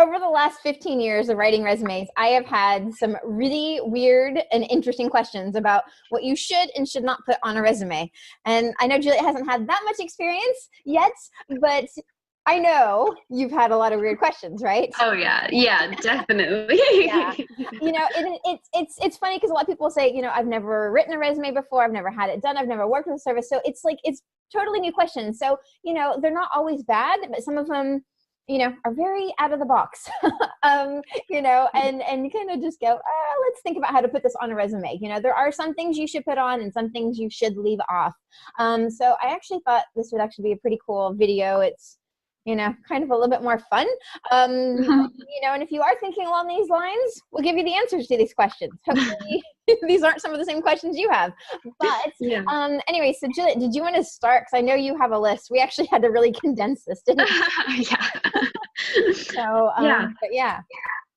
over the last 15 years of writing resumes, I have had some really weird and interesting questions about what you should and should not put on a resume. And I know Juliet hasn't had that much experience yet, but I know you've had a lot of weird questions, right? Oh yeah. Yeah, definitely. Yeah. It's funny because a lot of people say, I've never written a resume before. I've never had it done. I've never worked with a service. So it's totally new questions. So, they're not always bad, but some of them, are very out of the box, and you kind of just go, let's think about how to put this on a resume. There are some things you should put on and some things you should leave off. So I actually thought this would actually be a pretty cool video. It's, kind of a little bit more fun. And if you are thinking along these lines, we'll give you the answers to these questions. Hopefully these aren't some of the same questions you have. But anyway, so Juliet, did you want to start? Because I know you have a list. We actually had to really condense this, didn't we? Yeah. So, but yeah.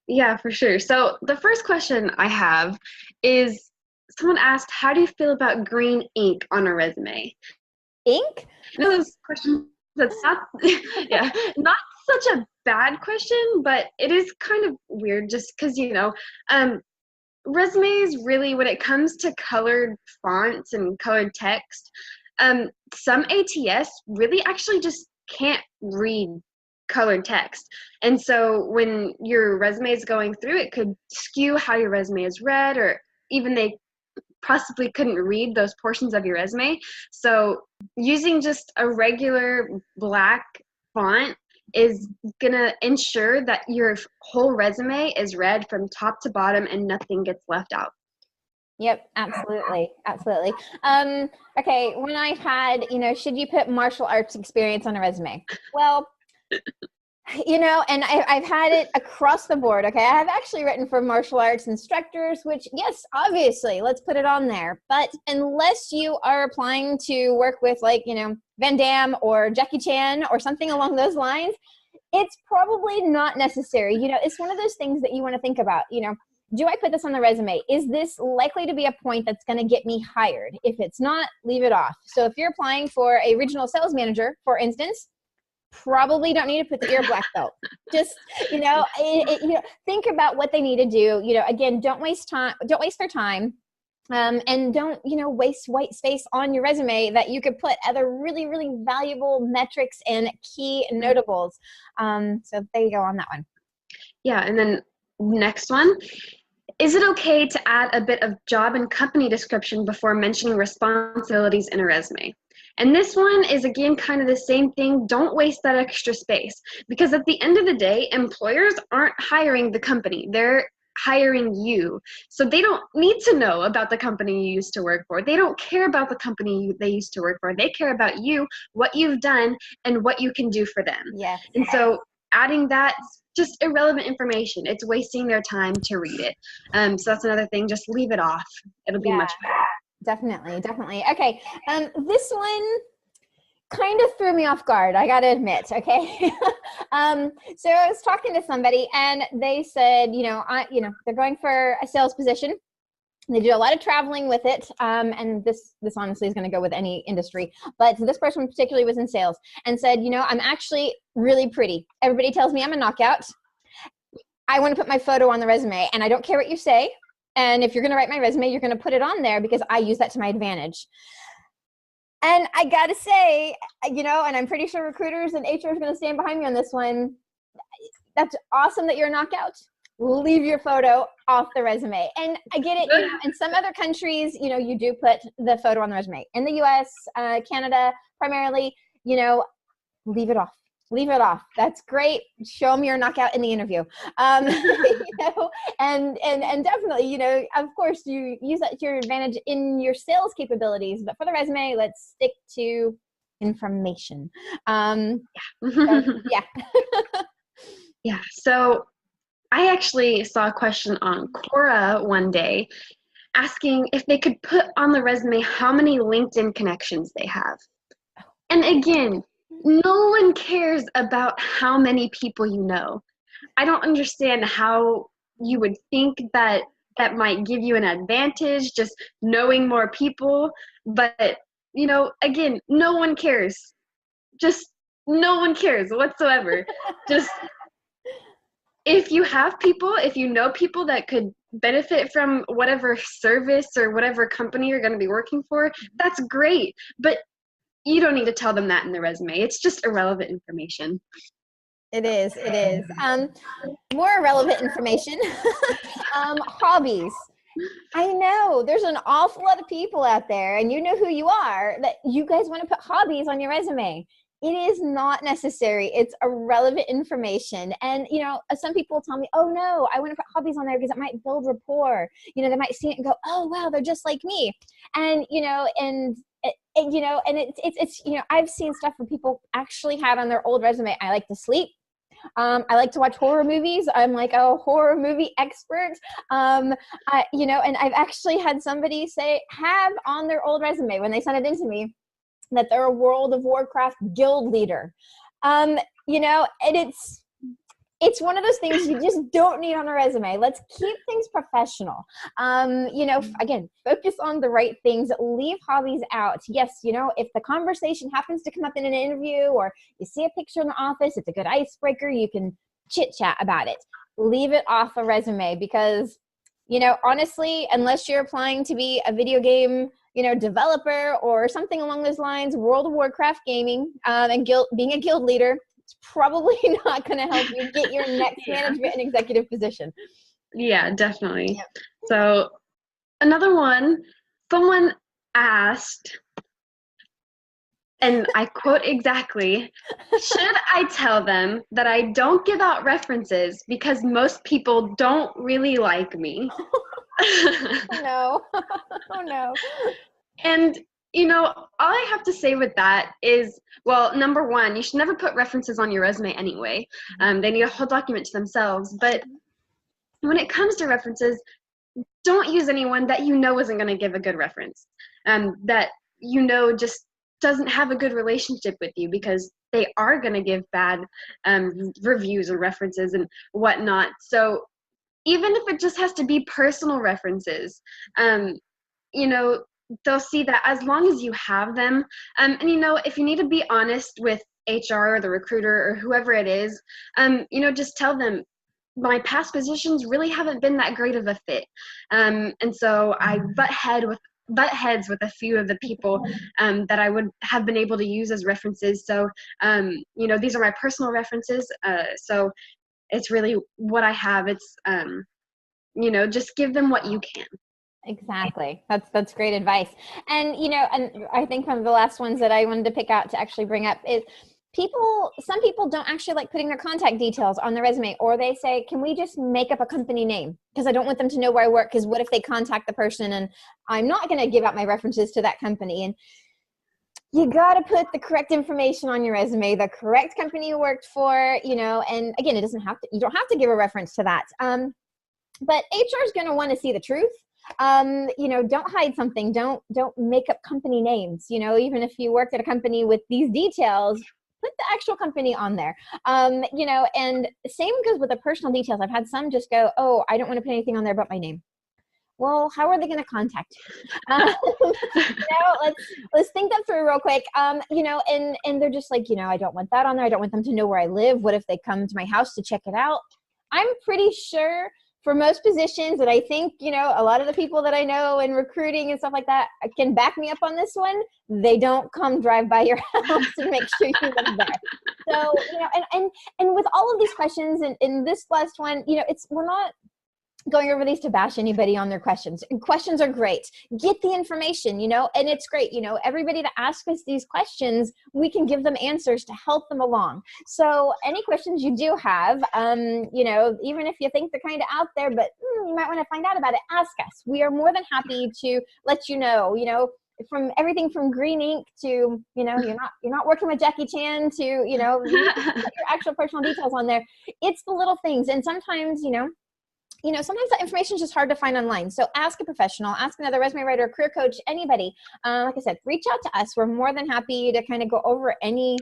Yeah, for sure. So the first question I have is, someone asked, how do you feel about green ink on a resume? Ink? Those questions. That's not, not such a bad question, but it is kind of weird just because, resumes really, when it comes to colored fonts and colored text, some ATS really actually just can't read colored text. And so when your resume is going through, it could skew how your resume is read, or even they possibly couldn't read those portions of your resume. So using just a regular black font is gonna ensure that your whole resume is read from top to bottom and nothing gets left out. Yep, absolutely. Absolutely. Okay, when I've had, should you put martial arts experience on a resume? Well, and I've had it across the board. Okay. I have actually written for martial arts instructors, which, yes, obviously, let's put it on there. But unless you are applying to work with Van Damme or Jackie Chan or something along those lines, it's probably not necessary. It's one of those things that you want to think about, do I put this on the resume? Is this likely to be a point that's going to get me hired? If it's not, leave it off. So if you're applying for a regional sales manager, for instance, probably don't need to put the ear black belt. Just, think about what they need to do. Again, don't waste their time. And don't, waste white space on your resume that you could put other really, really valuable metrics and key notables. So there you go on that one. Yeah. And then next one, is it okay to add a bit of job and company description before mentioning responsibilities in a resume? And this one is, again, kind of the same thing. Don't waste that extra space, because at the end of the day, employers aren't hiring the company. They're hiring you. So they don't need to know about the company you used to work for. They don't care about the company they used to work for. They care about you, what you've done, and what you can do for them. Yes. And so adding that, just irrelevant information. It's wasting their time to read it. So that's another thing. Just leave it off. It'll be much better. Definitely. Okay. This one kind of threw me off guard, I got to admit. Okay. So I was talking to somebody and they said, they're going for a sales position. They do a lot of traveling with it. And this honestly is going to go with any industry, but this person particularly was in sales and said, I'm actually really pretty. Everybody tells me I'm a knockout. I want to put my photo on the resume, and I don't care what you say. And if you're going to write my resume, you're going to put it on there because I use that to my advantage. And I got to say, and I'm pretty sure recruiters and HR is going to stand behind me on this one. That's awesome that you're a knockout. Leave your photo off the resume. And I get it. In some other countries, you do put the photo on the resume. In the US, Canada, primarily, leave it off. Leave it off. That's great. Show them you're a knockout in the interview. And definitely, of course, you use that to your advantage in your sales capabilities. But for the resume, let's stick to information. Yeah. Yeah. So I actually saw a question on Quora one day asking if they could put on the resume how many LinkedIn connections they have. And again, no one cares about how many people you know. I don't understand how you would think that that might give you an advantage, just knowing more people. But, again, no one cares. Just no one cares whatsoever. Just if you have people, if you know people that could benefit from whatever service or whatever company you're going to be working for, that's great. But you don't need to tell them that in the resume. It's just irrelevant information. It is. It is. More relevant information. Hobbies. I know there's an awful lot of people out there, and you know who you are, that you guys want to put hobbies on your resume. It is not necessary. It's irrelevant information. And, you know, some people tell me, oh no, I want to put hobbies on there because it might build rapport. You know, they might see it and go, oh wow, they're just like me. And, you know, it's, you know, I've seen stuff where people actually had on their old resume, I like to sleep. I like to watch horror movies. I'm like a horror movie expert. You know, and I've actually had somebody have on their old resume when they sent it in to me that they're a World of Warcraft guild leader. You know, and it's one of those things you just don't need on a resume. Let's keep things professional. You know, again, focus on the right things. Leave hobbies out. Yes, you know, if the conversation happens to come up in an interview or you see a picture in the office, it's a good icebreaker. You can chit chat about it. Leave it off a resume because, you know, honestly, unless you're applying to be a video game, you know, developer or something along those lines, World of Warcraft gaming, and being a guild leader, it's probably not going to help you get your next management and executive position. Yeah, definitely. Yep. So another one, someone asked, and I quote exactly, should I tell them that I don't give out references because most people don't really like me? Oh no. Oh no. And, you know, all I have to say with that is, well, number one, you should never put references on your resume anyway. They need a whole document to themselves. But when it comes to references, don't use anyone that you know isn't going to give a good reference, that you know just doesn't have a good relationship with you, because they are going to give bad reviews or references and whatnot. So even if it just has to be personal references, you know, they'll see that as long as you have them. And, you know, if you need to be honest with HR or the recruiter or whoever it is, you know, just tell them, my past positions really haven't been that great of a fit. And so I butt heads with a few of the people that I would have been able to use as references. So, you know, these are my personal references. So it's really what I have. It's, you know, just give them what you can. Exactly. That's great advice. And, you know, and I think one of the last ones that I wanted to pick out to actually bring up is some people don't actually like putting their contact details on their resume, or they say, can we just make up a company name? Because I don't want them to know where I work, because what if they contact the person and I'm not going to give out my references to that company? And you got to put the correct information on your resume, the correct company you worked for, you know, and again, you don't have to give a reference to that. But HR is going to want to see the truth. You know, don't hide something. Don't make up company names. You know, even if you worked at a company with these details, put the actual company on there. You know, and same goes with the personal details. I've had some just go, oh, I don't want to put anything on there but my name. Well, how are they going to contact you? You know, let's think that through real quick. You know, and they're just like, you know, I don't want that on there. I don't want them to know where I live. What if they come to my house to check it out? I'm pretty sure for most positions, and I think, you know, a lot of the people that I know in recruiting and stuff like that can back me up on this one. They don't come drive by your house and make sure you live there. So, you know, and with all of these questions, and in this last one, you know, we're not going over these to bash anybody on their questions. And questions are great. Get the information, you know, and it's great. You know, everybody that asks us these questions, we can give them answers to help them along. So any questions you do have, you know, even if you think they're kind of out there, but you might want to find out about it, ask us. We are more than happy to let you know, from everything from green ink to, you know, you're not working with Jackie Chan to, you know, your actual personal details on there. It's the little things. And sometimes, you know, sometimes that information is just hard to find online. So ask a professional, ask another resume writer, career coach, anybody. Like I said, reach out to us. We're more than happy to kind of go over any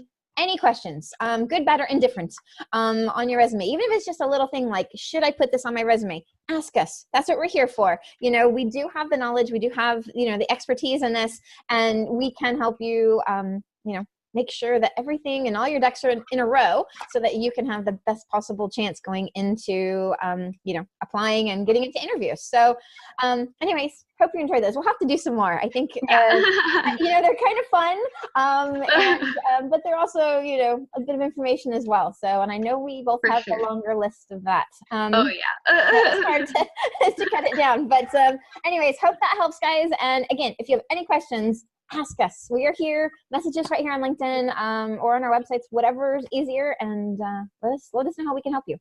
questions, good, bad, or indifferent, on your resume. Even if it's just a little thing like, should I put this on my resume? Ask us. That's what we're here for. You know, we do have the knowledge. We do have, you know, the expertise in this, and we can help you, you know, make sure that everything and all your ducks are in a row so that you can have the best possible chance going into, applying and getting into interviews. So anyways, hope you enjoyed those. We'll have to do some more. I think, Yeah. they're kind of fun, but they're also, a bit of information as well. So, and I know we both For have sure. a longer list of that. Oh yeah. It's hard to cut it down. But anyways, hope that helps, guys. And again, if you have any questions, ask us. We are here. Message us right here on LinkedIn or on our websites, whatever's easier, and let us know how we can help you.